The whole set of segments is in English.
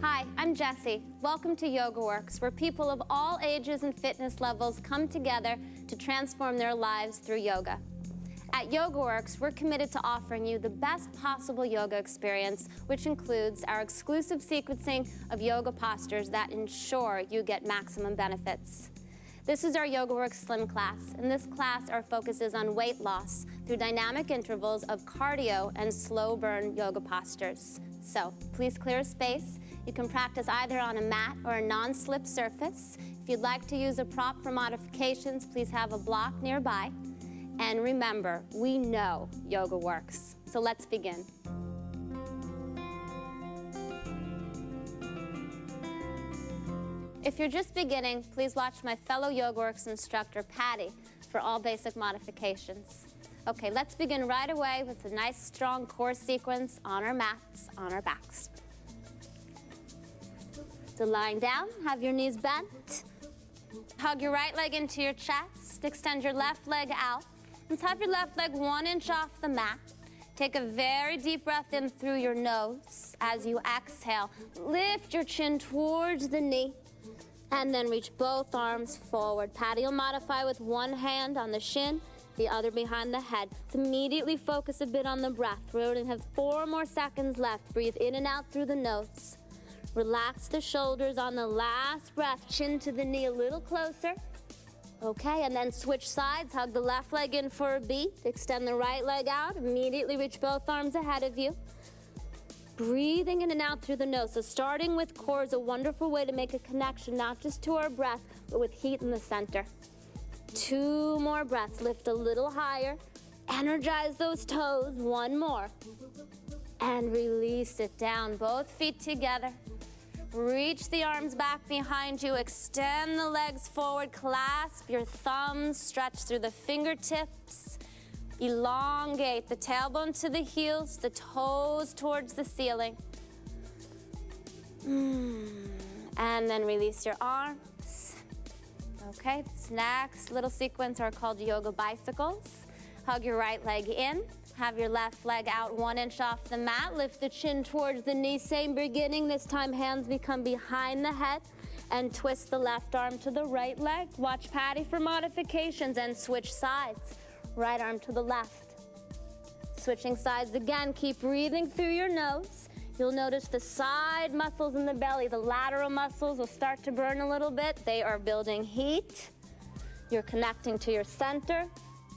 Hi, I'm Jessie. Welcome to Yoga Works, where people of all ages and fitness levels come together to transform their lives through yoga. At Yoga Works, we're committed to offering you the best possible yoga experience, which includes our exclusive sequencing of yoga postures that ensure you get maximum benefits. This is our Yoga Works Slim class. In this class, our focus is on weight loss through dynamic intervals of cardio and slow burn yoga postures. So please clear a space. You can practice either on a mat or a non-slip surface. If you'd like to use a prop for modifications, please have a block nearby. And remember, we know yoga works. So let's begin. If you're just beginning, please watch my fellow Yoga Works instructor, Patty, for all basic modifications. Okay, let's begin right away with a nice strong core sequence on our mats, on our backs. So lying down, have your knees bent. Hug your right leg into your chest. Extend your left leg out. Let's have your left leg 1 inch off the mat. Take a very deep breath in through your nose. As you exhale, lift your chin towards the knee. And then reach both arms forward. Patty will modify with one hand on the shin, the other behind the head. So immediately focus a bit on the breath. We only have 4 more seconds left. Breathe in and out through the nose. Relax the shoulders on the last breath. Chin to the knee a little closer. Okay, and then switch sides. Hug the left leg in for a beat. Extend the right leg out. Immediately reach both arms ahead of you. Breathing in and out through the nose. So starting with core is a wonderful way to make a connection, not just to our breath, but with heat in the center. 2 more breaths. Lift a little higher. Energize those toes. 1 more. And release it down. Both feet together. Reach the arms back behind you. Extend the legs forward. Clasp your thumbs. Stretch through the fingertips. Elongate the tailbone to the heels, the toes towards the ceiling. And then release your arms. Okay, this next little sequence are called yoga bicycles. Hug your right leg in. Have your left leg out 1 inch off the mat. Lift the chin towards the knee. Same beginning. This time hands become behind the head. And twist the left arm to the right leg. Watch Patty for modifications and switch sides. Right arm to the left. Switching sides again. Keep breathing through your nose. You'll notice the side muscles in the belly, the lateral muscles will start to burn a little bit. They are building heat. You're connecting to your center,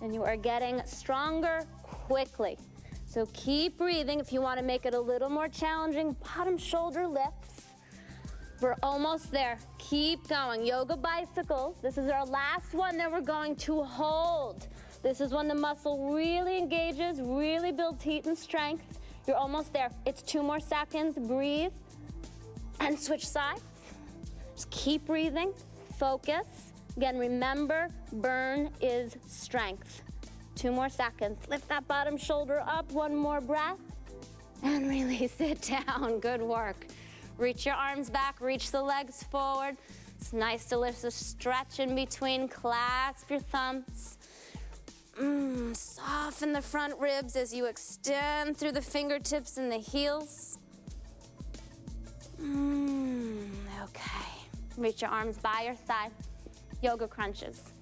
and you are getting stronger quickly. So keep breathing. If you want to make it a little more challenging, bottom shoulder lifts. We're almost there. Keep going. Yoga bicycles. This is our last one that we're going to hold. This is when the muscle really engages, really builds heat and strength. You're almost there. It's 2 more seconds. Breathe and switch sides. Just keep breathing. Focus. Again, remember, burn is strength. 2 more seconds. Lift that bottom shoulder up. 1 more breath. And release it down. Good work. Reach your arms back. Reach the legs forward. It's nice to lift a stretch in between. Clasp your thumbs. Soften the front ribs as you extend through the fingertips and the heels. Okay. Reach your arms by your side. Yoga crunches.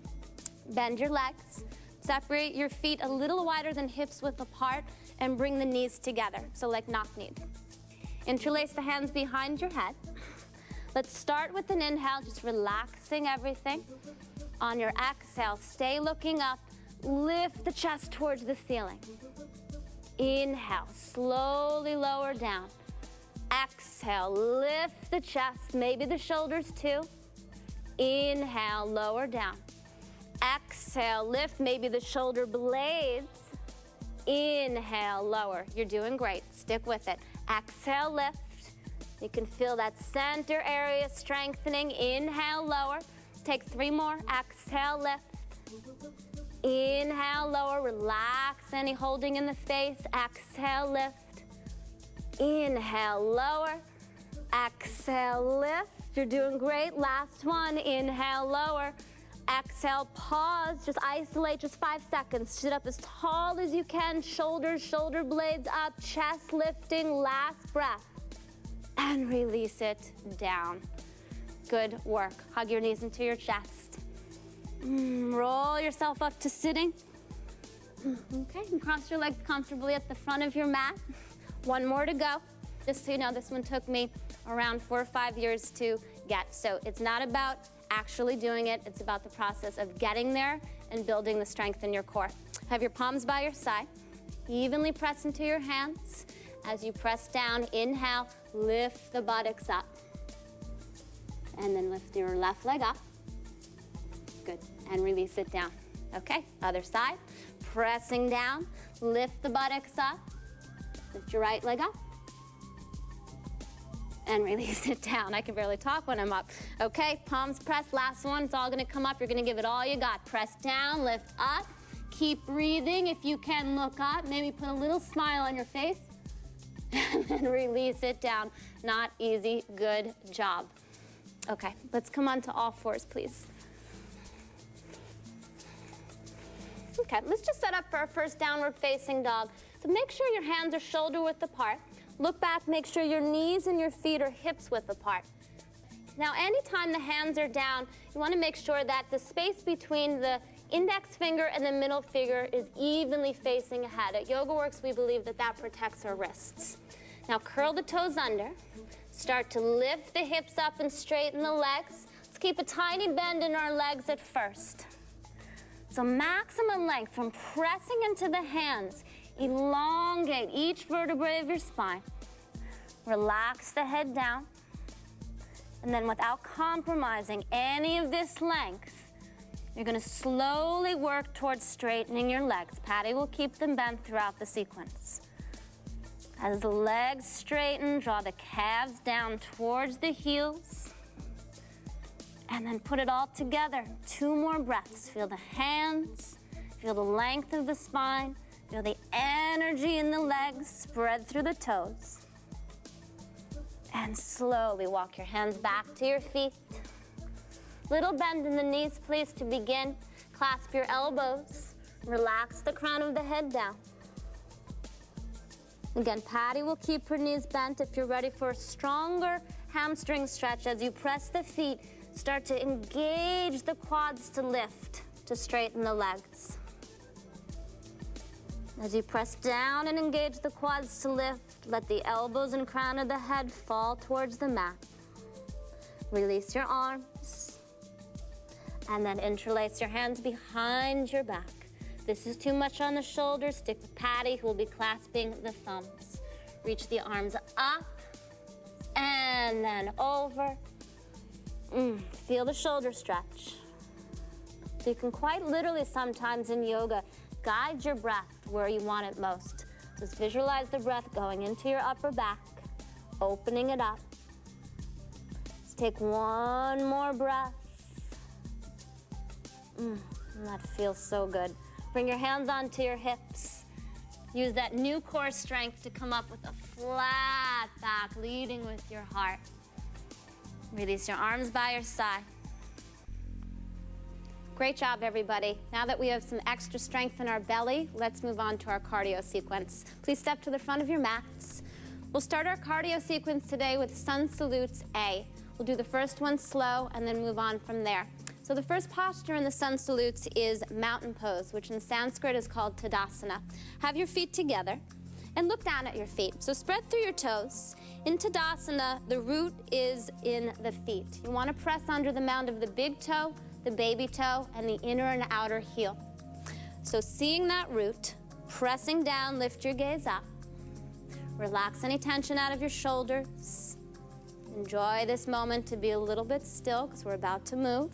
Bend your legs. Separate your feet a little wider than hips width apart and bring the knees together, so like knock-kneed. Interlace the hands behind your head. Let's start with an inhale, just relaxing everything. On your exhale, stay looking up. Lift the chest towards the ceiling. Inhale, slowly lower down. Exhale, lift the chest, maybe the shoulders too. Inhale, lower down. Exhale, lift maybe the shoulder blades. Inhale, lower. You're doing great. Stick with it. Exhale, lift. You can feel that center area strengthening. Inhale, lower. Let's take 3 more. Exhale, lift. Inhale, lower. Relax any holding in the face. Exhale, lift. Inhale, lower. Exhale, lift. You're doing great. Last one. Inhale, lower. Exhale, pause. Just isolate, just 5 seconds. Sit up as tall as you can. Shoulders, shoulder blades up. Chest lifting. Last breath. and release it down. Good work. Hug your knees into your chest. Roll yourself up to sitting. Okay, and cross your legs comfortably at the front of your mat. One more to go. Just so you know, this one took me around 4 or 5 years to get. So it's not about actually doing it, it's about the process of getting there and building the strength in your core. Have your palms by your side. Evenly press into your hands. As you press down, inhale, lift the buttocks up. And then lift your left leg up. Good, and release it down. Okay, other side. Pressing down, lift the buttocks up. Lift your right leg up. And release it down. I can barely talk when I'm up. Okay, palms pressed, last one. It's all gonna come up. You're gonna give it all you got. Press down, lift up. Keep breathing. If you can, look up. Maybe put a little smile on your face. And then release it down. Not easy, good job. Okay, let's come on to all fours, please. Okay, let's just set up for our first downward facing dog. So make sure your hands are shoulder width apart. Look back, make sure your knees and your feet are hips width apart. Now, anytime the hands are down, you want to make sure that the space between the index finger and the middle finger is evenly facing ahead. At YogaWorks, we believe that that protects our wrists. Now, curl the toes under. Start to lift the hips up and straighten the legs. Let's keep a tiny bend in our legs at first. So maximum length from pressing into the hands. Elongate each vertebrae of your spine. Relax the head down. And then without compromising any of this length, you're going to slowly work towards straightening your legs. Patty will keep them bent throughout the sequence. As the legs straighten, draw the calves down towards the heels. And then put it all together. 2 more breaths. Feel the hands, feel the length of the spine, feel the energy in the legs spread through the toes. And slowly walk your hands back to your feet. Little bend in the knees, please, to begin. Clasp your elbows. Relax the crown of the head down. Again, Patty will keep her knees bent. If you're ready for a stronger hamstring stretch, as you press the feet, start to engage the quads to lift, to straighten the legs. As you press down and engage the quads to lift, let the elbows and crown of the head fall towards the mat. Release your arms. And then interlace your hands behind your back. If this is too much on the shoulders, stick with Patty, who will be clasping the thumbs. Reach the arms up and then over. Feel the shoulder stretch. So you can quite literally sometimes in yoga guide your breath where you want it most. Just visualize the breath going into your upper back, opening it up. Let's take one more breath. That feels so good. Bring your hands onto your hips. Use that new core strength to come up with a flat back, leading with your heart. Release your arms by your side. Great job, everybody. Now that we have some extra strength in our belly, let's move on to our cardio sequence. Please step to the front of your mats. We'll start our cardio sequence today with Sun Salutes A. We'll do the first one slow and then move on from there. So the first posture in the Sun Salutes is mountain pose, which in Sanskrit is called Tadasana. Have your feet together and look down at your feet. So spread through your toes. In Tadasana, the root is in the feet. You want to press under the mound of the big toe, the baby toe, and the inner and outer heel. So seeing that root, pressing down, lift your gaze up. Relax any tension out of your shoulders. Enjoy this moment to be a little bit still because we're about to move.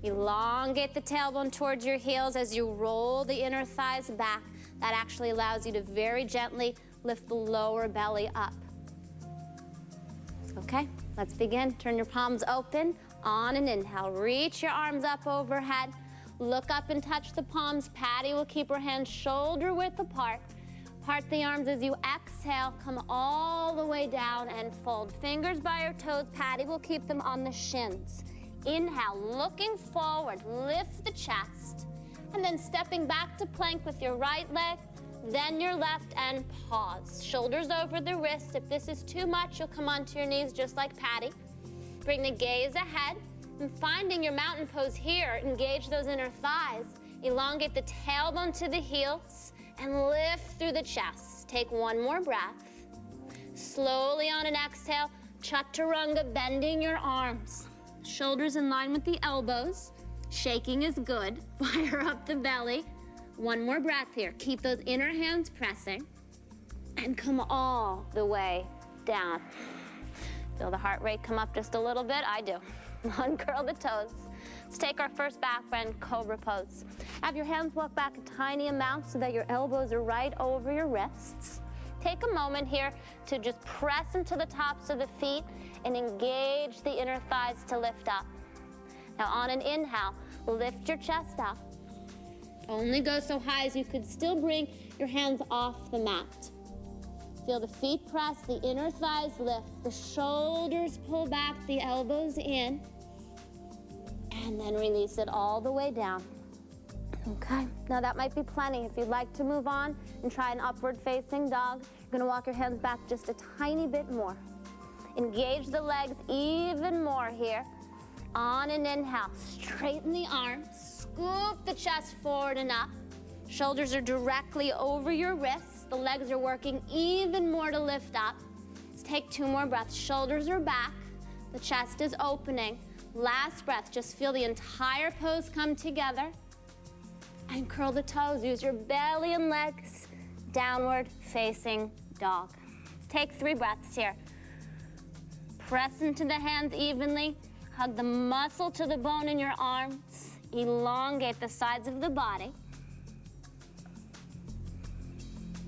Elongate the tailbone towards your heels as you roll the inner thighs back. That actually allows you to very gently lift the lower belly up. Okay, let's begin. Turn your palms open. On an inhale, reach your arms up overhead. Look up and touch the palms. Patty will keep her hands shoulder width apart. Part the arms as you exhale. Come all the way down and fold. Fingers by your toes. Patty will keep them on the shins. Inhale, looking forward, lift the chest. And then stepping back to plank with your right leg. then your left, and pause. Shoulders over the wrist. If this is too much, you'll come onto your knees just like Patty. Bring the gaze ahead, and finding your mountain pose here, engage those inner thighs. Elongate the tailbone to the heels, and lift through the chest. Take one more breath. Slowly on an exhale, chaturanga, bending your arms. Shoulders in line with the elbows. Shaking is good. Fire up the belly. One more breath here. Keep those inner hands pressing. And come all the way down. Feel the heart rate come up just a little bit? I do. Uncurl the toes. Let's take our first back bend, cobra pose. Have your hands walk back a tiny amount so that your elbows are right over your wrists. Take a moment here to just press into the tops of the feet and engage the inner thighs to lift up. Now on an inhale, lift your chest up. Only go so high as you could still bring your hands off the mat. Feel the feet press, the inner thighs lift, the shoulders pull back, the elbows in, and then release it all the way down. Okay, now that might be plenty. If you'd like to move on and try an upward facing dog, you're gonna walk your hands back just a tiny bit more. Engage the legs even more here. On an inhale, straighten the arms, scoop the chest forward and up. Shoulders are directly over your wrists. The legs are working even more to lift up. Let's take two more breaths. Shoulders are back, the chest is opening. Last breath, just feel the entire pose come together. And curl the toes, use your belly and legs, downward facing dog. Take 3 breaths here. Press into the hands evenly, hug the muscle to the bone in your arms, elongate the sides of the body.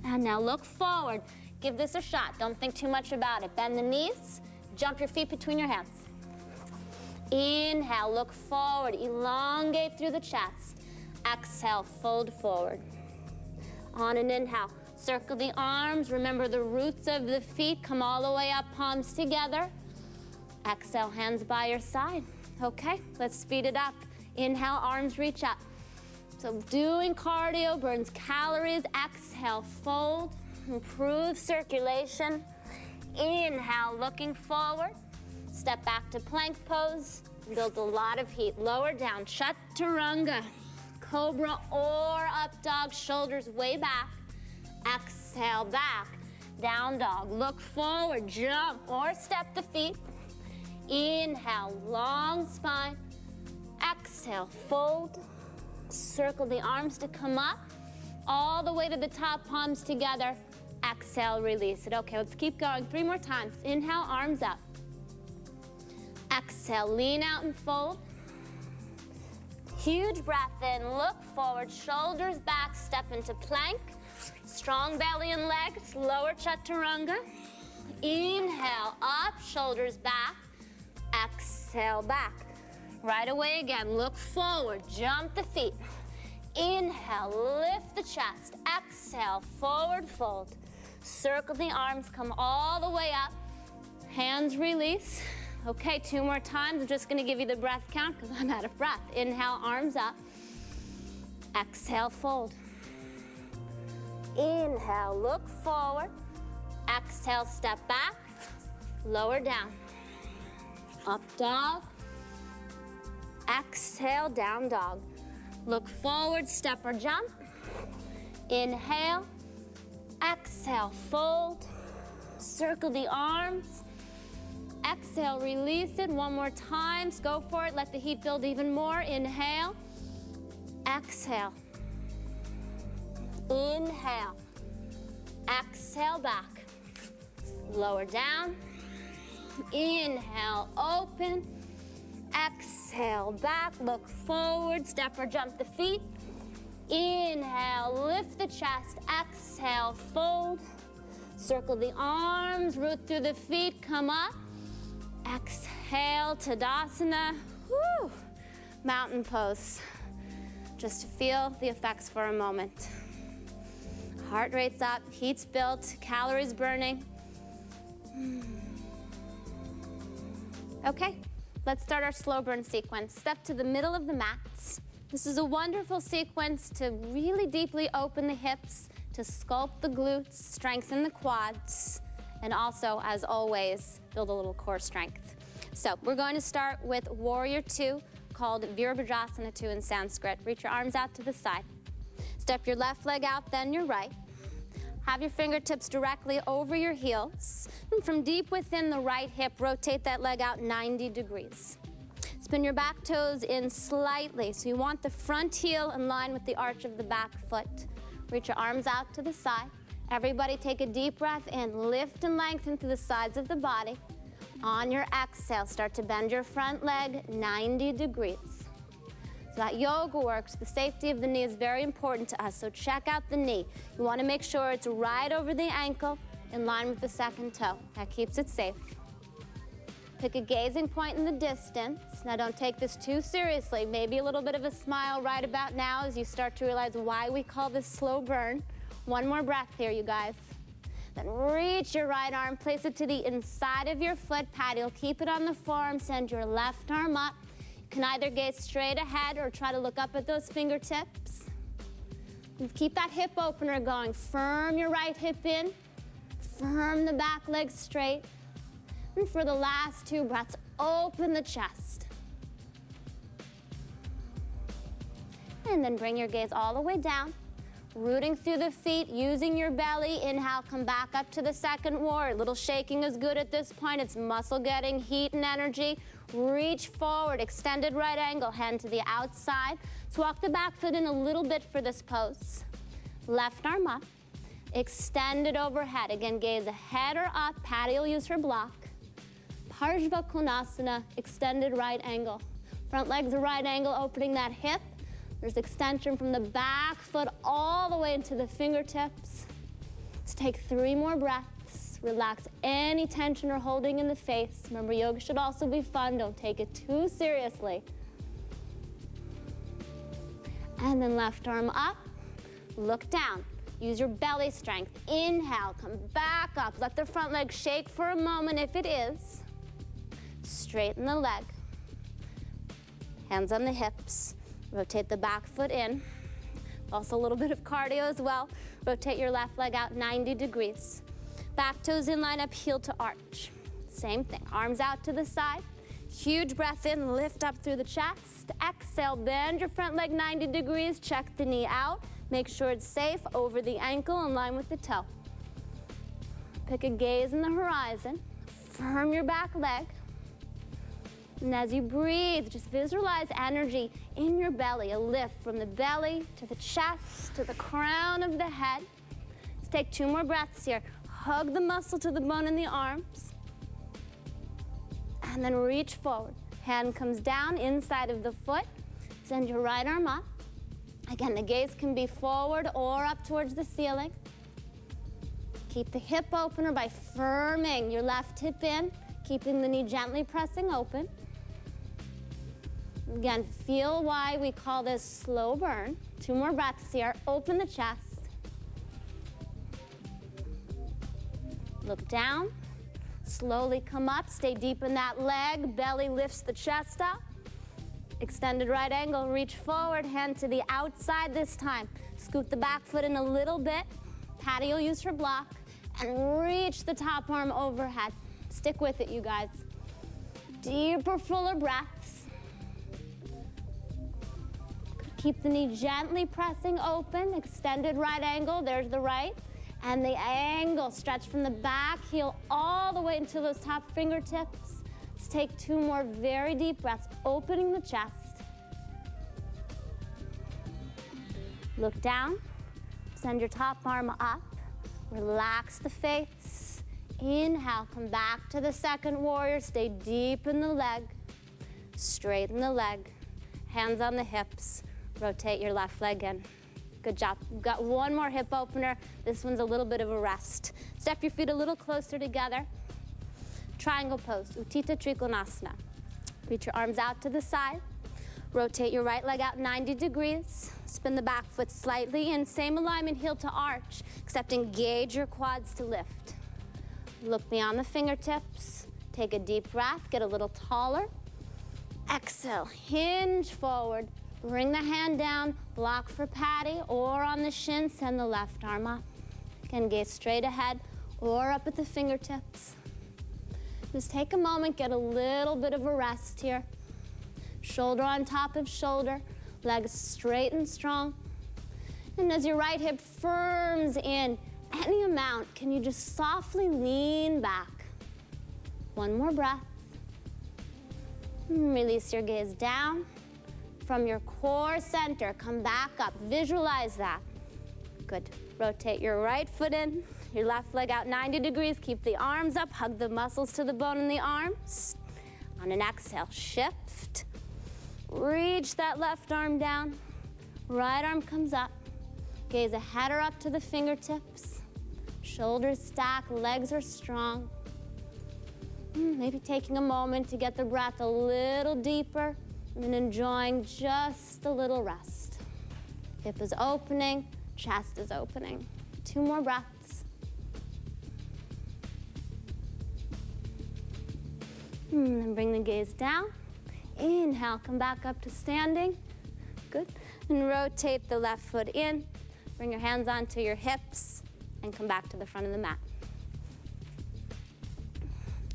And now look forward, give this a shot, don't think too much about it. Bend the knees, jump your feet between your hands. Inhale, look forward, elongate through the chest. Exhale, fold forward. On an inhale, circle the arms. Remember the roots of the feet. Come all the way up, palms together. Exhale, hands by your side. Okay, let's speed it up. Inhale, arms reach up. So doing cardio burns calories. Exhale, fold. Improve circulation. Inhale, looking forward. Step back to plank pose. Builds a lot of heat. Lower down, chaturanga. Cobra or up dog, shoulders way back. Exhale, back, down dog. Look forward, jump or step the feet. Inhale, long spine. Exhale, fold. Circle the arms to come up. All the way to the top, palms together. Exhale, release it. Okay, let's keep going. 3 more times. Inhale, arms up. Exhale, lean out and fold. Huge breath in, look forward, shoulders back, step into plank. Strong belly and legs, lower chaturanga. Inhale, up, shoulders back. Exhale, back. Right away again, look forward, jump the feet. Inhale, lift the chest. Exhale, forward fold. Circle the arms, come all the way up. Hands release. Okay, 2 more times. I'm just gonna give you the breath count because I'm out of breath. Inhale, arms up. Exhale, fold. Inhale, look forward. Exhale, step back. Lower down. Up dog. Exhale, down dog. Look forward, step or jump. Inhale. Exhale, fold. Circle the arms. Exhale, release it. 1 more time. Go for it. Let the heat build even more. Inhale. Exhale. Inhale. Exhale, back. Lower down. Inhale, open. Exhale, back. Look forward. Step or jump the feet. Inhale, lift the chest. Exhale, fold. Circle the arms. Root through the feet. Come up. Exhale, Tadasana. Woo! Mountain pose. Just to feel the effects for a moment. Heart rate's up, heat's built, calories burning. Okay, let's start our slow burn sequence. Step to the middle of the mats. This is a wonderful sequence to really deeply open the hips, to sculpt the glutes, strengthen the quads, and also, as always, build a little core strength. So we're going to start with Warrior 2, called Virabhadrasana 2 in Sanskrit. Reach your arms out to the side. Step your left leg out, then your right. Have your fingertips directly over your heels. And from deep within the right hip, rotate that leg out 90 degrees. Spin your back toes in slightly. So you want the front heel in line with the arch of the back foot. Reach your arms out to the side. Everybody take a deep breath in. Lift and lengthen through the sides of the body. On your exhale, start to bend your front leg 90 degrees. So that yoga works. The safety of the knee is very important to us, so check out the knee. You want to make sure it's right over the ankle, in line with the second toe. That keeps it safe. Pick a gazing point in the distance. Now don't take this too seriously. Maybe a little bit of a smile right about now as you start to realize why we call this slow burn. One more breath here, you guys. Then reach your right arm, place it to the inside of your foot pad. You'll keep it on the forearm, send your left arm up. You can either gaze straight ahead or try to look up at those fingertips. And keep that hip opener going. Firm your right hip in, firm the back leg straight. And for the last 2 breaths, open the chest. And then bring your gaze all the way down. Rooting through the feet, using your belly. Inhale, come back up to the second warrior. A little shaking is good at this point. It's muscle getting heat and energy. Reach forward, extended right angle, hand to the outside. So walk the back foot in a little bit for this pose. Left arm up, extend it overhead. Again, gaze ahead or up. Patty will use her block. Parshva Konasana, extended right angle. Front leg's a right angle, opening that hip. There's extension from the back foot all the way into the fingertips. Let's take 3 more breaths. Relax any tension or holding in the face. Remember, yoga should also be fun. Don't take it too seriously. And then left arm up, look down. Use your belly strength. Inhale, come back up. Let the front leg shake for a moment if it is. Straighten the leg. Hands on the hips. Rotate the back foot in. Also a little bit of cardio as well. Rotate your left leg out 90 degrees. Back toes in, line up, heel to arch. Same thing, arms out to the side. Huge breath in, lift up through the chest. Exhale, bend your front leg 90 degrees. Check the knee out. Make sure it's safe over the ankle, in line with the toe. Pick a gaze in the horizon. Firm your back leg. And as you breathe, just visualize energy in your belly, a lift from the belly to the chest to the crown of the head. Let's take 2 more breaths here. Hug the muscle to the bone in the arms. And then reach forward. Hand comes down inside of the foot. Send your right arm up. Again, the gaze can be forward or up towards the ceiling. Keep the hip opener by firming your left hip in, keeping the knee gently pressing open. Again, feel why we call this slow burn. 2 more breaths here. Open the chest. Look down. Slowly come up. Stay deep in that leg. Belly lifts the chest up. Extended right angle. Reach forward. Hand to the outside this time. Scoot the back foot in a little bit. Patty will use her block. And reach the top arm overhead. Stick with it, you guys. Deeper, fuller breaths. Keep the knee gently pressing open, extended right angle, there's the right. And the angle, stretch from the back heel all the way into those top fingertips. Let's take 2 more very deep breaths, opening the chest. Look down, send your top arm up, relax the face. Inhale, come back to the second warrior, stay deep in the leg. Straighten the leg, hands on the hips. Rotate your left leg in. Good job. You've got 1 more hip opener. This one's a little bit of a rest. Step your feet a little closer together. Triangle pose, Utthita Trikonasana. Reach your arms out to the side. Rotate your right leg out 90 degrees. Spin the back foot slightly in. Same alignment, heel to arch, except engage your quads to lift. Look beyond the fingertips. Take a deep breath, get a little taller. Exhale, hinge forward. Bring the hand down, block for patty, or on the shin, send the left arm up. Again, gaze straight ahead or up at the fingertips. Just take a moment, get a little bit of a rest here. Shoulder on top of shoulder, legs straight and strong. And as your right hip firms in any amount, can you just softly lean back? One more breath. Release your gaze down. From your core center, come back up. Visualize that. Good. Rotate your right foot in, your left leg out 90 degrees. Keep the arms up. Hug the muscles to the bone in the arms. On an exhale, shift. Reach that left arm down. Right arm comes up. Gaze ahead or up to the fingertips. Shoulders stack, legs are strong. Maybe taking a moment to get the breath a little deeper and enjoying just a little rest. Hip is opening, chest is opening. 2 more breaths. Then bring the gaze down. Inhale, come back up to standing. Good. And rotate the left foot in. Bring your hands onto your hips and come back to the front of the mat.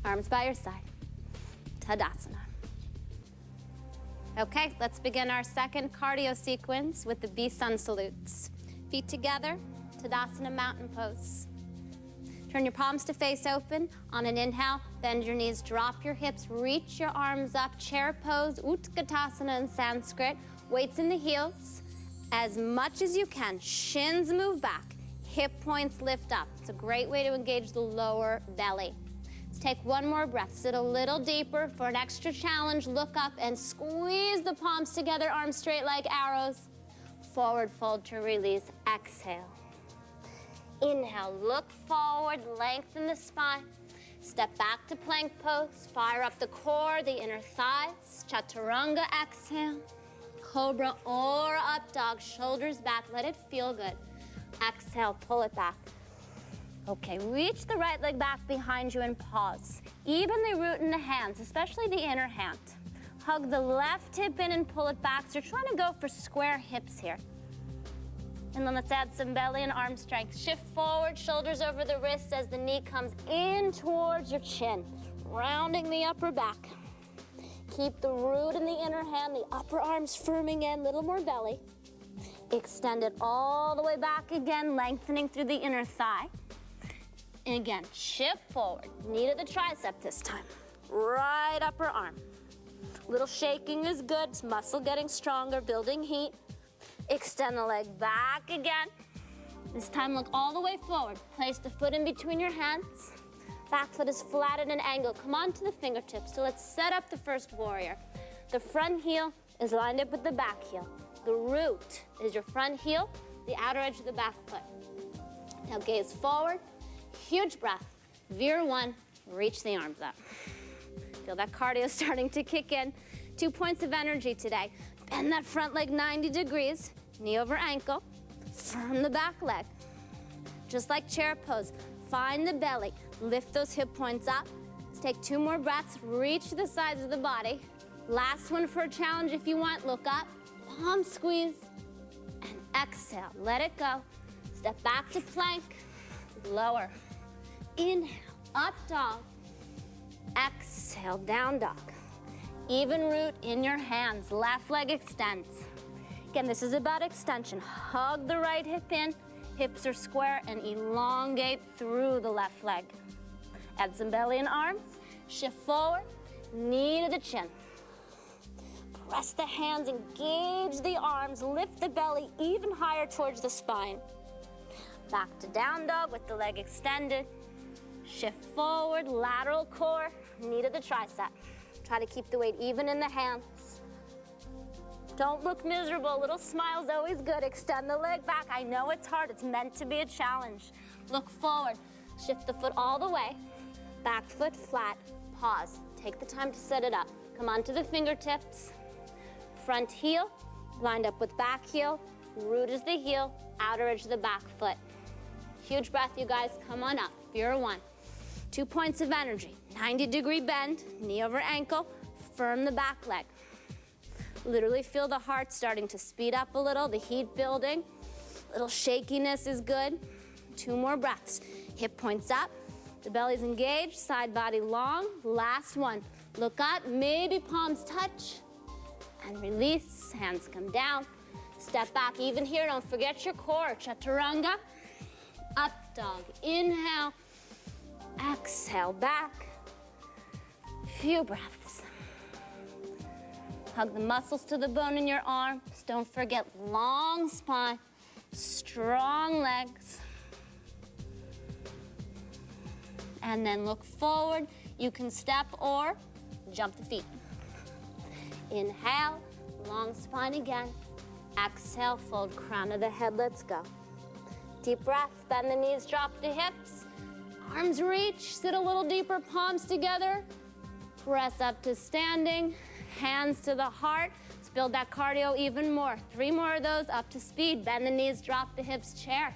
Arms by your side. Tadasana. Okay, let's begin our second cardio sequence with the B-Sun salutes. Feet together, Tadasana mountain pose. Turn your palms to face open. On an inhale, bend your knees, drop your hips, reach your arms up, chair pose, Utkatasana in Sanskrit. Weights in the heels. As much as you can, shins move back, hip points lift up. It's a great way to engage the lower belly. Let's take one more breath. Sit a little deeper for an extra challenge. Look up and squeeze the palms together, arms straight like arrows. Forward fold to release. Exhale. Inhale, look forward, lengthen the spine. Step back to plank pose. Fire up the core, the inner thighs. Chaturanga, exhale. Cobra or up dog, shoulders back. Let it feel good. Exhale, pull it back. Okay, reach the right leg back behind you and pause. Evenly root in the hands, especially the inner hand. Hug the left hip in and pull it back. So you're trying to go for square hips here. And then let's add some belly and arm strength. Shift forward, shoulders over the wrists as the knee comes in towards your chin. Rounding the upper back. Keep the root in the inner hand, the upper arms firming in, little more belly. Extend it all the way back again, lengthening through the inner thigh. And again, shift forward. Knee to the tricep this time. Right upper arm. Little shaking is good. It's muscle getting stronger, building heat. Extend the leg back again. This time look all the way forward. Place the foot in between your hands. Back foot is flat at an angle. Come on to the fingertips. So let's set up the first warrior. The front heel is lined up with the back heel. The root is your front heel, the outer edge of the back foot. Now gaze forward. Huge breath. Veer one, reach the arms up. Feel that cardio starting to kick in. 2 points of energy today. Bend that front leg 90 degrees, knee over ankle. Firm the back leg. Just like chair pose, find the belly. Lift those hip points up. Let's take 2 more breaths. Reach to the sides of the body. Last one for a challenge if you want. Look up, palm squeeze, and exhale. Let it go. Step back to plank. Lower. Inhale, up dog. Exhale, down dog. Even root in your hands. Left leg extends. Again, this is about extension. Hug the right hip in. Hips are square and elongate through the left leg. Add some belly and arms. Shift forward, knee to the chin. Press the hands, engage the arms, lift the belly even higher towards the spine. Back to down dog with the leg extended. Shift forward, lateral core, knee to the tricep. Try to keep the weight even in the hands. Don't look miserable. A little smile's always good. Extend the leg back. I know it's hard. It's meant to be a challenge. Look forward. Shift the foot all the way. Back foot flat. Pause. Take the time to set it up. Come onto the fingertips. Front heel lined up with back heel. Root is the heel. Outer edge of the back foot. Huge breath, you guys. Come on up. Veer one. 2 points of energy. 90-degree bend. Knee over ankle. Firm the back leg. Literally feel the heart starting to speed up a little, the heat building. Little shakiness is good. 2 more breaths. Hip points up, the belly's engaged, side body long. Last one. Look up, maybe palms touch, and release. Hands come down. Step back even here. Don't forget your core. Chaturanga. Up dog. Inhale. Exhale back. Few breaths. Hug the muscles to the bone in your arms. Don't forget long spine, strong legs. And then look forward. You can step or jump the feet. Inhale, long spine again. Exhale, fold crown of the head. Let's go. Deep breath, bend the knees, drop the hips. Arms reach, sit a little deeper, palms together. Press up to standing, hands to the heart. Let's build that cardio even more. 3 more of those, up to speed. Bend the knees, drop the hips, chair.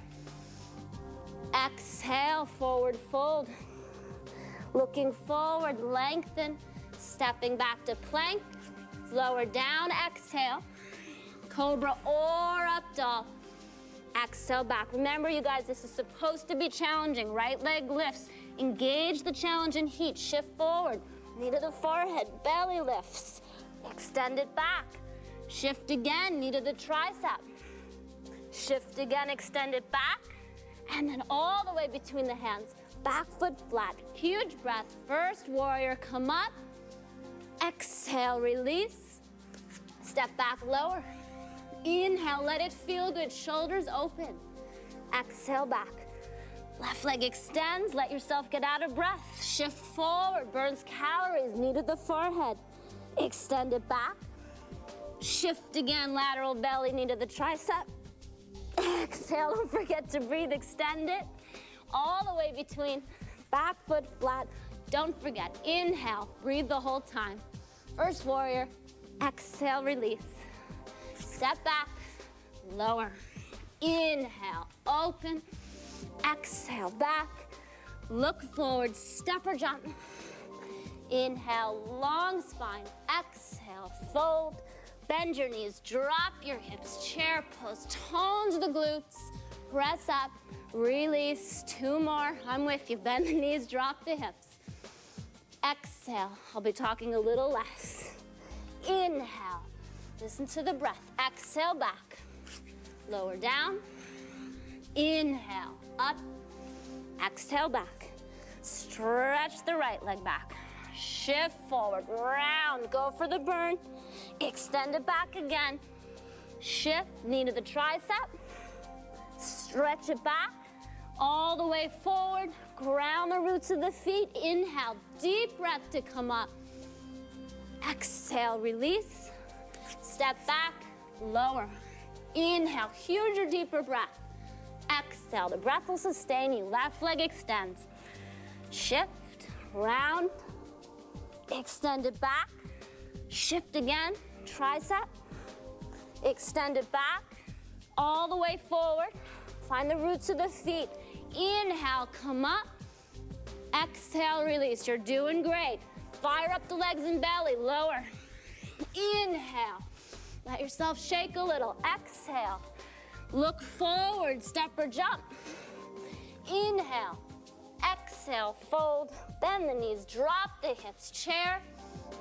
Exhale, forward fold. Looking forward, lengthen. Stepping back to plank. Lower down, exhale. Cobra or up dog. Exhale back. Remember, you guys, this is supposed to be challenging. Right leg lifts. Engage the challenge and heat. Shift forward. Knee to the forehead. Belly lifts. Extend it back. Shift again. Knee to the tricep. Shift again. Extend it back. And then all the way between the hands. Back foot flat. Huge breath. First warrior. Come up. Exhale. Release. Step back. Lower. Inhale, let it feel good. Shoulders open. Exhale back. Left leg extends. Let yourself get out of breath. Shift forward. Burns calories. Knee to the forehead. Extend it back. Shift again. Lateral belly. Knee to the tricep. Exhale. Don't forget to breathe. Extend it. All the way between. Back foot flat. Don't forget. Inhale. Breathe the whole time. First warrior. Exhale. Release. Step back, lower. Inhale, open. Exhale, back. Look forward, step or jump. Inhale, long spine. Exhale, fold. Bend your knees, drop your hips. Chair pose, tones the glutes. Press up, release. 2 more, I'm with you. Bend the knees, drop the hips. Exhale, I'll be talking a little less. Inhale. Listen to the breath. Exhale back. Lower down. Inhale. Up. Exhale back. Stretch the right leg back. Shift forward. Round. Go for the burn. Extend it back again. Shift. Knee to the tricep. Stretch it back. All the way forward. Ground the roots of the feet. Inhale. Deep breath to come up. Exhale. Release. Step back, lower. Inhale, huge or deeper breath. Exhale, the breath will sustain you. Left leg extends. Shift, round, extend it back. Shift again, tricep. Extend it back, all the way forward. Find the roots of the feet. Inhale, come up. Exhale, release. You're doing great. Fire up the legs and belly, lower. Inhale. Let yourself shake a little. Exhale. Look forward, step or jump. Inhale. Exhale, fold. Bend the knees, drop the hips. Chair,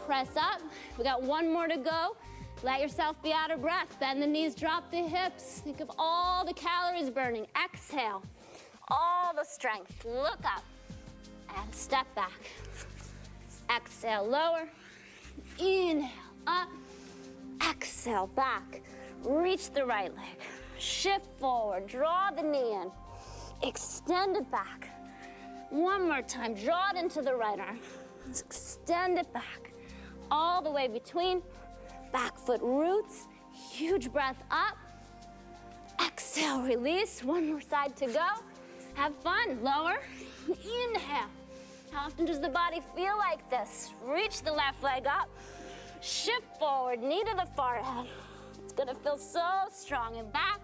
press up. We got 1 more to go. Let yourself be out of breath. Bend the knees, drop the hips. Think of all the calories burning. Exhale. All the strength. Look up and step back. Exhale, lower. Inhale, up. Exhale, back. Reach the right leg. Shift forward. Draw the knee in. Extend it back. 1 more time. Draw it into the right arm. Extend it back. All the way between. Back foot roots. Huge breath up. Exhale, release. 1 more side to go. Have fun. Lower. Inhale. How often does the body feel like this? Reach the left leg up. Shift forward, knee to the forehead. It's gonna feel so strong. And back,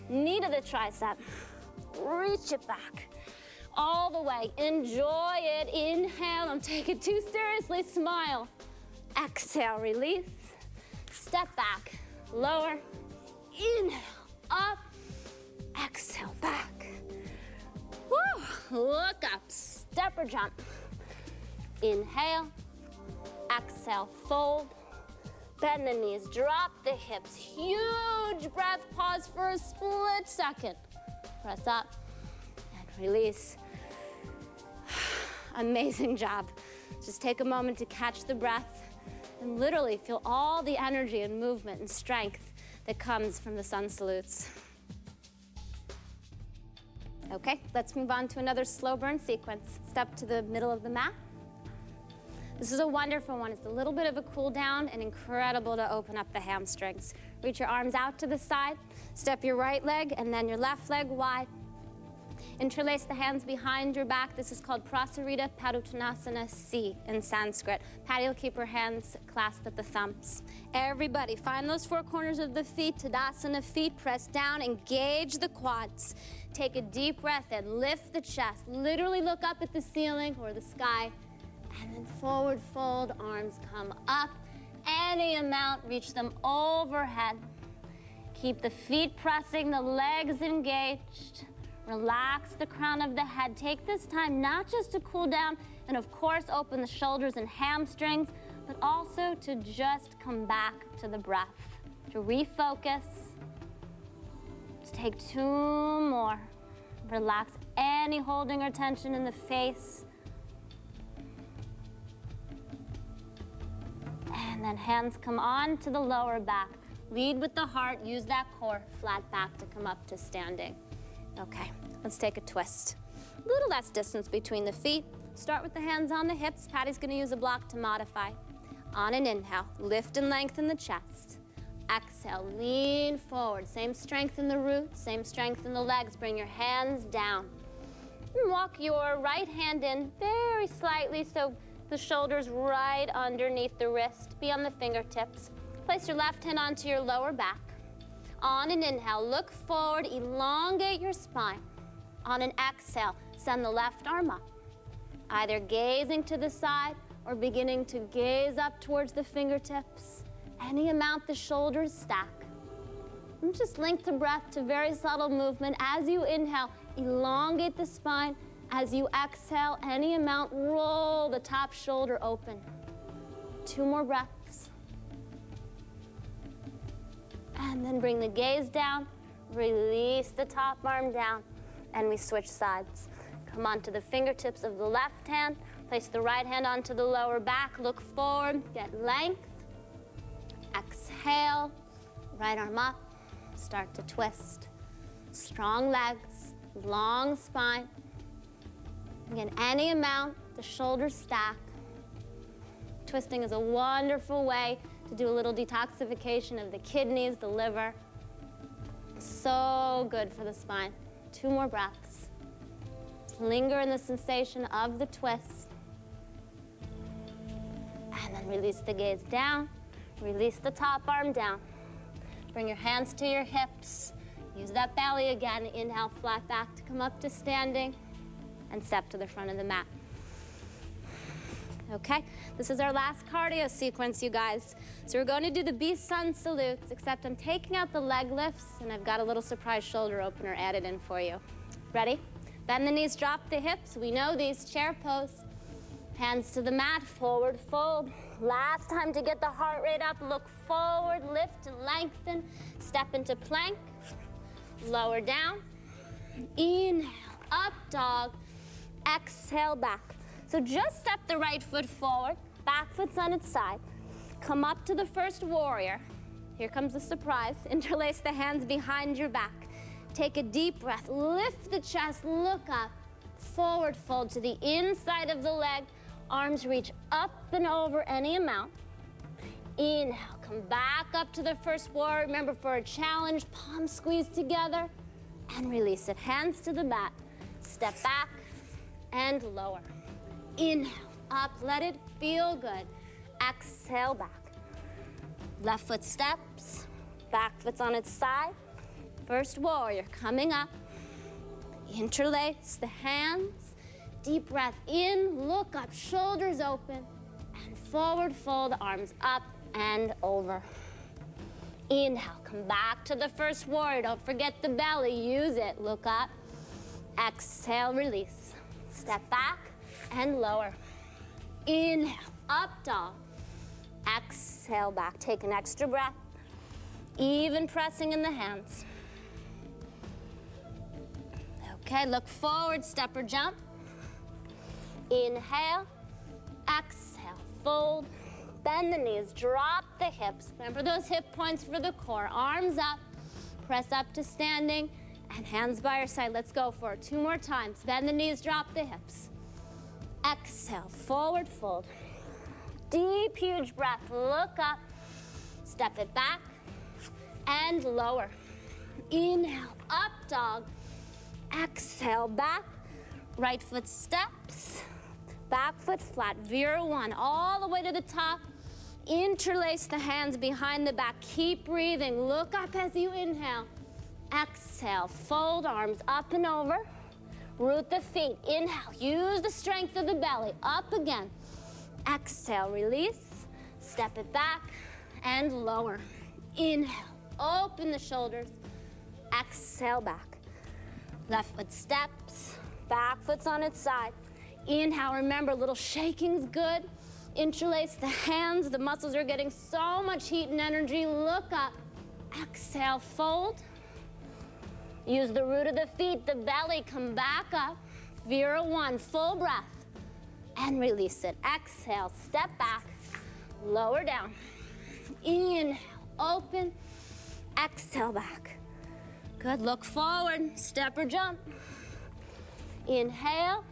knee to the tricep. Reach it back. All the way, enjoy it. Inhale, don't take it too seriously, smile. Exhale, release. step back, lower, inhale, up, exhale, back. Woo, look up, step or jump. Inhale, exhale, fold, bend the knees, drop the hips, huge breath, pause for a split second. Press up and release. Amazing job. Just take a moment to catch the breath and literally feel all the energy and movement and strength that comes from the sun salutes. Okay, let's move on to another slow burn sequence. Step to the middle of the mat. This is a wonderful one. It's a little bit of a cool down and incredible to open up the hamstrings. Reach your arms out to the side, step your right leg and then your left leg wide. Interlace the hands behind your back. This is called Prasarita Padottanasana C in Sanskrit. Patty will keep her hands clasped at the thumbs. Everybody, find those four corners of the feet, Tadasana feet, press down, engage the quads. Take a deep breath in, lift the chest, literally look up at the ceiling or the sky, and then forward fold, arms come up. Any amount, reach them overhead. Keep the feet pressing, the legs engaged. Relax the crown of the head. Take this time not just to cool down and of course open the shoulders and hamstrings, but also to just come back to the breath, to refocus. Just take two more. Relax any holding or tension in the face. And then hands come on to the lower back. Lead with the heart, use that core, flat back to come up to standing. Okay, let's take a twist. A little less distance between the feet. Start with the hands on the hips. Patty's gonna use a block to modify. On an inhale, lift and lengthen the chest. Exhale, lean forward. Same strength in the root, same strength in the legs. Bring your hands down. And walk your right hand in very slightly so the shoulders right underneath the wrist. Be on the fingertips. Place your left hand onto your lower back. On an inhale, look forward, elongate your spine. On an exhale, send the left arm up. Either gazing to the side or beginning to gaze up towards the fingertips. Any amount the shoulders stack. And just link the breath to very subtle movement. As you inhale, elongate the spine. As you exhale, any amount, roll the top shoulder open. Two more breaths. And then bring the gaze down, release the top arm down, and we switch sides. Come onto the fingertips of the left hand, place the right hand onto the lower back, look forward, get length. Exhale, right arm up, start to twist. Strong legs, long spine. Again, any amount, the shoulders stack. Twisting is a wonderful way to do a little detoxification of the kidneys, the liver. So good for the spine. Two more breaths. Just linger in the sensation of the twist. And then release the gaze down. Release the top arm down. Bring your hands to your hips. Use that belly again. Inhale, flat back to come up to standing. And step to the front of the mat. Okay, this is our last cardio sequence, you guys. So we're going to do the beast sun salutes, except I'm taking out the leg lifts and I've got a little surprise shoulder opener added in for you. Ready? Bend the knees, drop the hips. We know these, chair pose. Hands to the mat, forward fold. Last time to get the heart rate up, look forward, lift and lengthen. Step into plank, lower down. Inhale, up dog. Exhale, back. So just step the right foot forward, back foot's on its side. Come up to the first warrior. Here comes the surprise. Interlace the hands behind your back. Take a deep breath, lift the chest, look up. Forward fold to the inside of the leg. Arms reach up and over any amount. Inhale, come back up to the first warrior. Remember, for a challenge, palms squeeze together and release it. Hands to the mat. Step back and lower. Inhale, up, let it feel good. Exhale, back. Left foot steps, back foot's on its side. First warrior coming up. Interlace the hands. Deep breath in, look up, shoulders open. And forward fold, arms up and over. Inhale, come back to the first warrior. Don't forget the belly, use it. Look up. Exhale, release. Step back and lower. Inhale, up dog. Exhale back, take an extra breath. Even pressing in the hands. Okay, look forward, step or jump. Inhale, exhale, fold. Bend the knees, drop the hips. Remember those hip points for the core. Arms up, press up to standing, and hands by your side. Let's go for it. 2 more times. Bend the knees, drop the hips. Exhale, forward fold. Deep, huge breath. Look up, step it back, and lower. Inhale, up dog. Exhale, back. Right foot steps. Back foot flat. Veer 1 all the way to the top. Interlace the hands behind the back. Keep breathing. Look up as you inhale. Exhale, fold arms up and over. Root the feet. Inhale, use the strength of the belly. Up again. Exhale, release. Step it back and lower. Inhale, open the shoulders. Exhale, back. Left foot steps. Back foot's on its side. Inhale, remember, a little shaking's good. Interlace the hands. The muscles are getting so much heat and energy. Look up. Exhale, fold. Use the root of the feet, the belly, come back up. Veer 1, full breath. And release it. Exhale, step back, lower down. Inhale, open. Exhale, back. Good, look forward, step or jump. Inhale,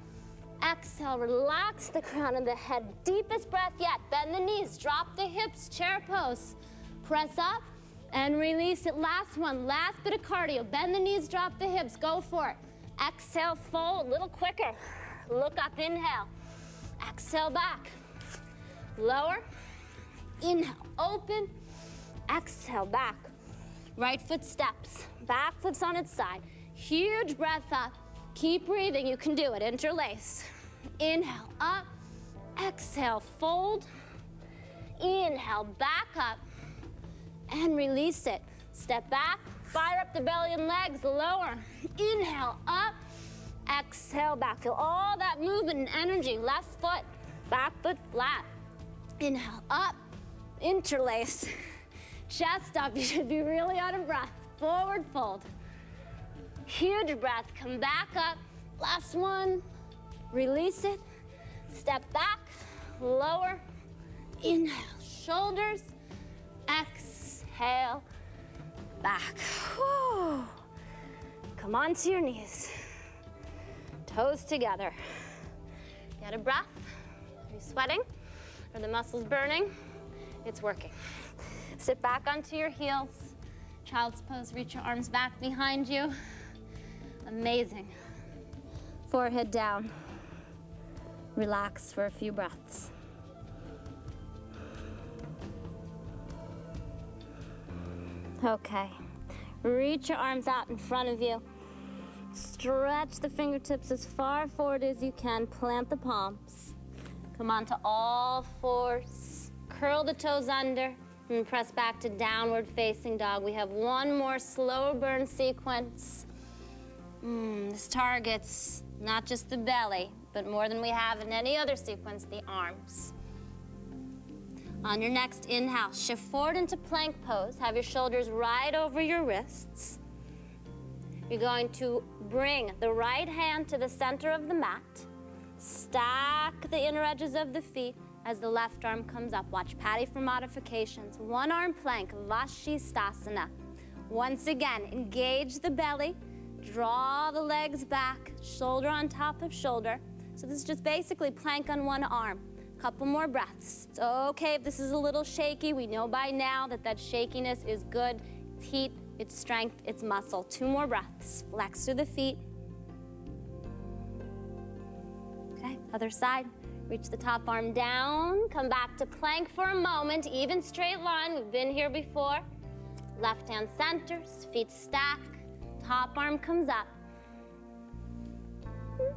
exhale, relax the crown of the head. Deepest breath yet. Bend the knees, drop the hips, chair pose. Press up and release it. Last one, last bit of cardio. Bend the knees, drop the hips, go for it. Exhale, fold, a little quicker. Look up, inhale. Exhale, back. Lower. Inhale, open. Exhale, back. Right foot steps. Back foot's on its side. Huge breath up. Keep breathing, you can do it. Interlace. Inhale, up. Exhale, fold. Inhale, back up. And release it. Step back. Fire up the belly and legs. Lower. Inhale, up. Exhale, back. Feel all that movement and energy. Left foot, back foot flat. Inhale, up. Interlace. Chest up. You should be really out of breath. Forward fold. Huge breath. Come back up. Last one. Release it. Step back. Lower. Inhale. Shoulders. Exhale. Back. Whew. Come onto your knees. Toes together. Get a breath. Are you sweating? Are the muscles burning? It's working. Sit back onto your heels. Child's pose, reach your arms back behind you. Amazing. Forehead down. Relax for a few breaths. Okay. Reach your arms out in front of you. Stretch the fingertips as far forward as you can. Plant the palms. Come onto all fours. Curl the toes under and press back to downward facing dog. We have one more slow burn sequence. This targets not just the belly, but more than we have in any other sequence, the arms. On your next inhale, shift forward into plank pose. Have your shoulders right over your wrists. You're going to bring the right hand to the center of the mat. Stack the inner edges of the feet as the left arm comes up. Watch Patty for modifications. One arm plank, Vashisthasana. Once again, engage the belly. Draw the legs back, shoulder on top of shoulder. So this is just basically plank on one arm. Couple more breaths. It's okay if this is a little shaky. We know by now that that shakiness is good. It's heat, it's strength, it's muscle. 2 more breaths. Flex through the feet. Okay, other side. Reach the top arm down. Come back to plank for a moment. Even straight line. We've been here before. Left hand centers, feet stack. Top arm comes up.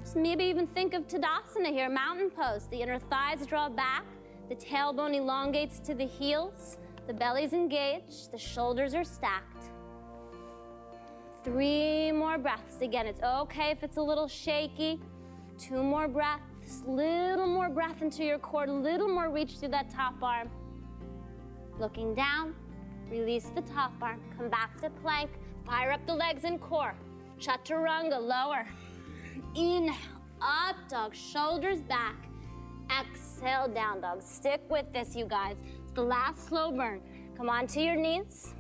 Just maybe even think of Tadasana here, mountain pose. The inner thighs draw back, the tailbone elongates to the heels, The belly's engaged, the shoulders are stacked. 3 more breaths. Again, it's okay if it's a little shaky. 2 more breaths, little more breath into your core, little more reach through that top arm. Looking down, release the top arm, come back to plank, fire up the legs and core. Chaturanga, lower. Inhale, up dog, shoulders back. Exhale, down dog. Stick with this, you guys. It's the last slow burn. Come onto your knees.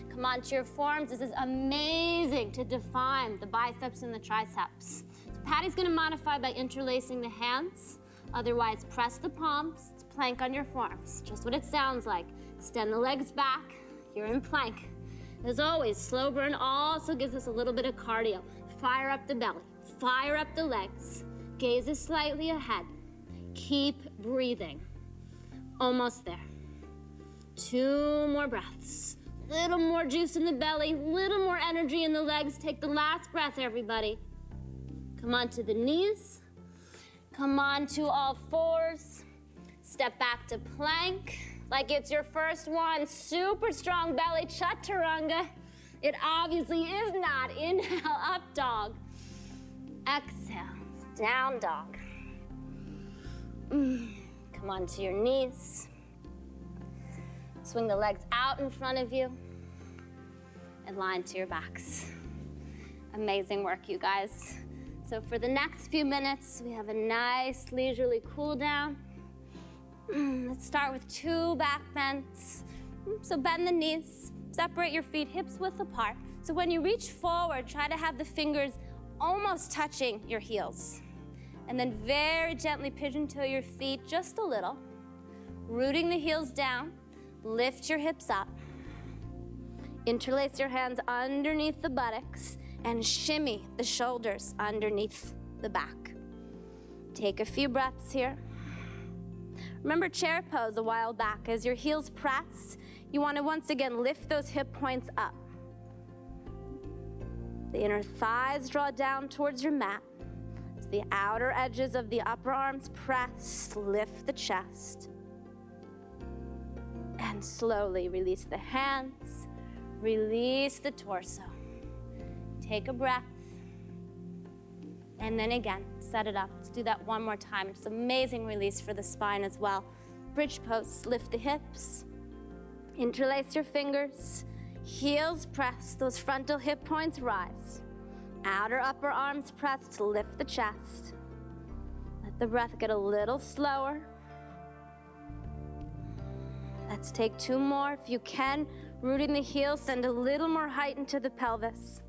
Come onto your forearms. This is amazing to define the biceps and the triceps. So Patty's gonna modify by interlacing the hands. Otherwise, press the palms. It's plank on your forearms. Just what it sounds like. Extend the legs back. You're in plank. As always, slow burn also gives us a little bit of cardio. Fire up the belly. Fire up the legs. Gaze is slightly ahead. Keep breathing. Almost there. 2 more breaths. Little more juice in the belly, little more energy in the legs. Take the last breath, everybody. Come onto the knees. Come onto all fours. Step back to plank, like it's your first one. Super strong belly, chaturanga. It obviously is not. Inhale, up dog. Exhale, down dog. Come onto your knees. Swing the legs out in front of you and line to your backs. Amazing work, you guys. So for the next few minutes, we have a nice leisurely cool down. Let's start with 2 back bends. So bend the knees, separate your feet hips width apart. So when you reach forward, try to have the fingers almost touching your heels. And then very gently pigeon toe your feet just a little, rooting the heels down. Lift your hips up. Interlace your hands underneath the buttocks and shimmy the shoulders underneath the back. Take a few breaths here. Remember chair pose a while back. As your heels press, you want to once again lift those hip points up. The inner thighs draw down towards your mat. As the outer edges of the upper arms press, lift the chest. And slowly release the hands, release the torso. Take a breath. And then again, set it up. Let's do that one more time. It's amazing release for the spine as well. Bridge pose, lift the hips. Interlace your fingers. Heels press, those frontal hip points rise. Outer upper arms press to lift the chest. Let the breath get a little slower. Let's take 2 more. If you can, rooting the heels, send a little more height into the pelvis.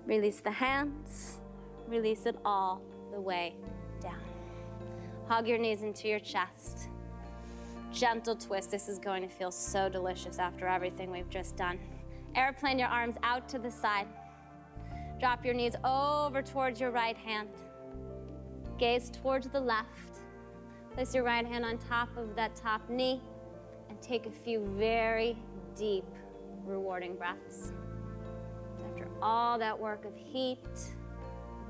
Release the hands. Release it all the way down. Hug your knees into your chest. Gentle twist. This is going to feel so delicious after everything we've just done. Airplane your arms out to the side. Drop your knees over towards your right hand. Gaze towards the left. Place your right hand on top of that top knee and take a few very deep, rewarding breaths. After all that work of heat,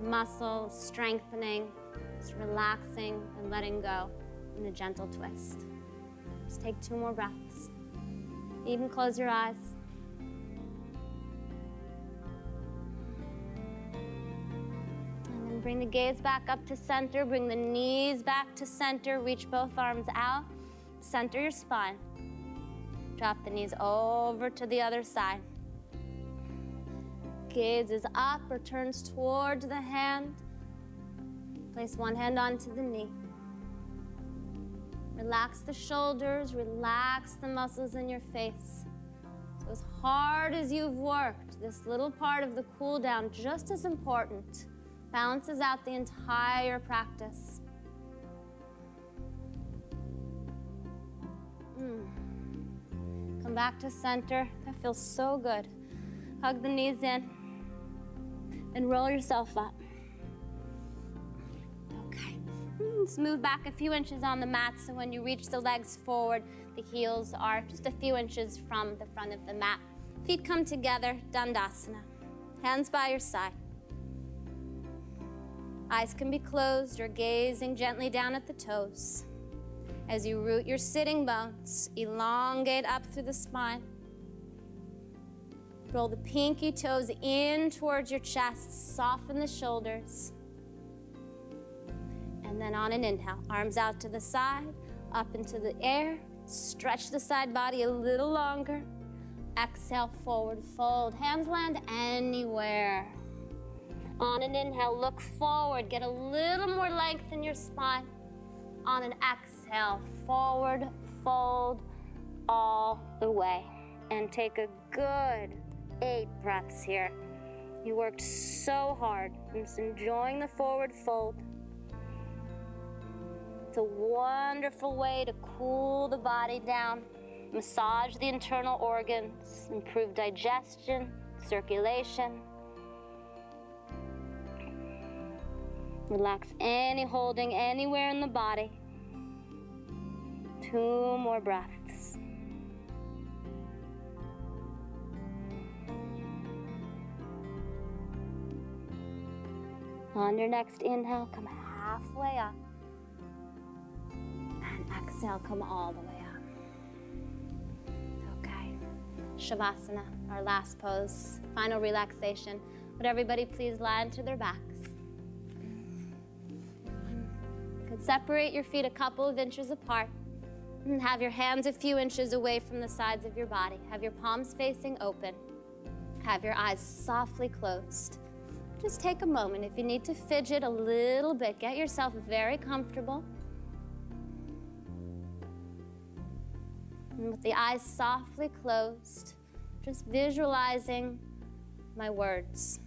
muscle, strengthening, just relaxing and letting go in a gentle twist. Just take 2 more breaths. Even close your eyes. Bring the gaze back up to center. Bring the knees back to center. Reach both arms out. Center your spine. Drop the knees over to the other side. Gaze is up or turns towards the hand. Place one hand onto the knee. Relax the shoulders. Relax the muscles in your face. So as hard as you've worked, this little part of the cool down, just as important, balances out the entire practice. Come back to center. That feels so good. Hug the knees in and roll yourself up. Okay. Let's move back a few inches on the mat so when you reach the legs forward, the heels are just a few inches from the front of the mat. Feet come together, Dandasana. Hands by your side. Eyes can be closed or gazing gently down at the toes. As you root your sitting bones, elongate up through the spine. Roll the pinky toes in towards your chest, soften the shoulders. And then on an inhale, arms out to the side, up into the air. Stretch the side body a little longer. Exhale, forward fold. Hands land anywhere. On an inhale, look forward. Get a little more length in your spine. On an exhale, forward fold all the way. And take a good 8 breaths here. You worked so hard. I'm just enjoying the forward fold. It's a wonderful way to cool the body down, massage the internal organs, improve digestion, circulation. Relax any holding anywhere in the body. 2 more breaths. On your next inhale, come halfway up. And exhale, come all the way up. Okay. Savasana, our last pose. Final relaxation. Would everybody please lie onto their backs? You can separate your feet a couple of inches apart. And have your hands a few inches away from the sides of your body. Have your palms facing open. Have your eyes softly closed. Just take a moment. If you need to fidget a little bit, get yourself very comfortable. And with the eyes softly closed, just visualizing my words.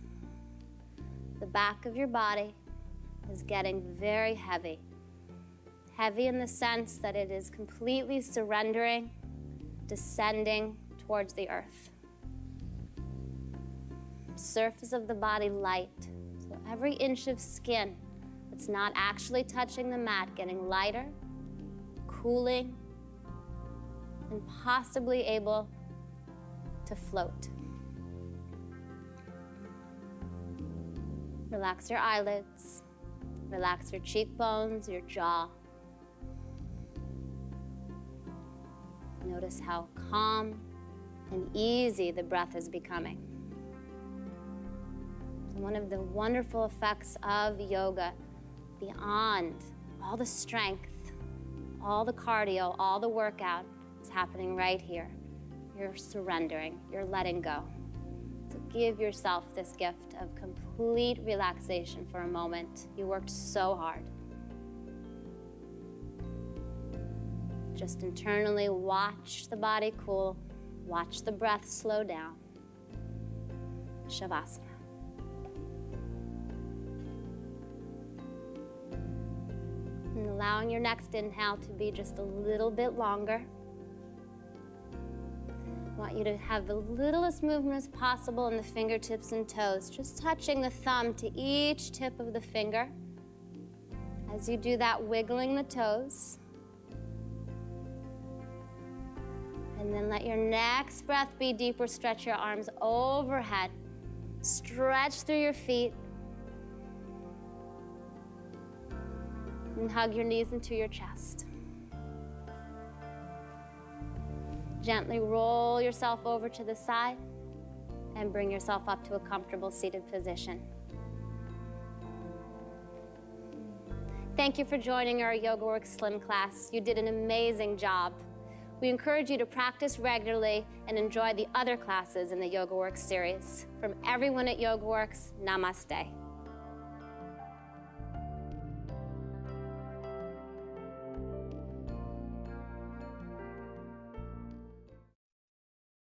The back of your body is getting very heavy. Heavy in the sense that it is completely surrendering, descending towards the earth. Surface of the body light. So every inch of skin that's not actually touching the mat getting lighter, cooling, and possibly able to float. Relax your eyelids. Relax your cheekbones, your jaw. Notice how calm and easy the breath is becoming. One of the wonderful effects of yoga, beyond all the strength, all the cardio, all the workout, is happening right here. You're surrendering, you're letting go. So give yourself this gift of complete relaxation for a moment. You worked so hard. Just internally watch the body cool, watch the breath slow down. Savasana. And allowing your next inhale to be just a little bit longer. I want you to have the littlest movement as possible in the fingertips and toes, just touching the thumb to each tip of the finger. As you do that, wiggling the toes. And then let your next breath be deeper. Stretch your arms overhead. Stretch through your feet. And hug your knees into your chest. Gently roll yourself over to the side and bring yourself up to a comfortable seated position. Thank you for joining our YogaWorks Slim class. You did an amazing job. We encourage you to practice regularly and enjoy the other classes in the YogaWorks series. From everyone at YogaWorks, namaste.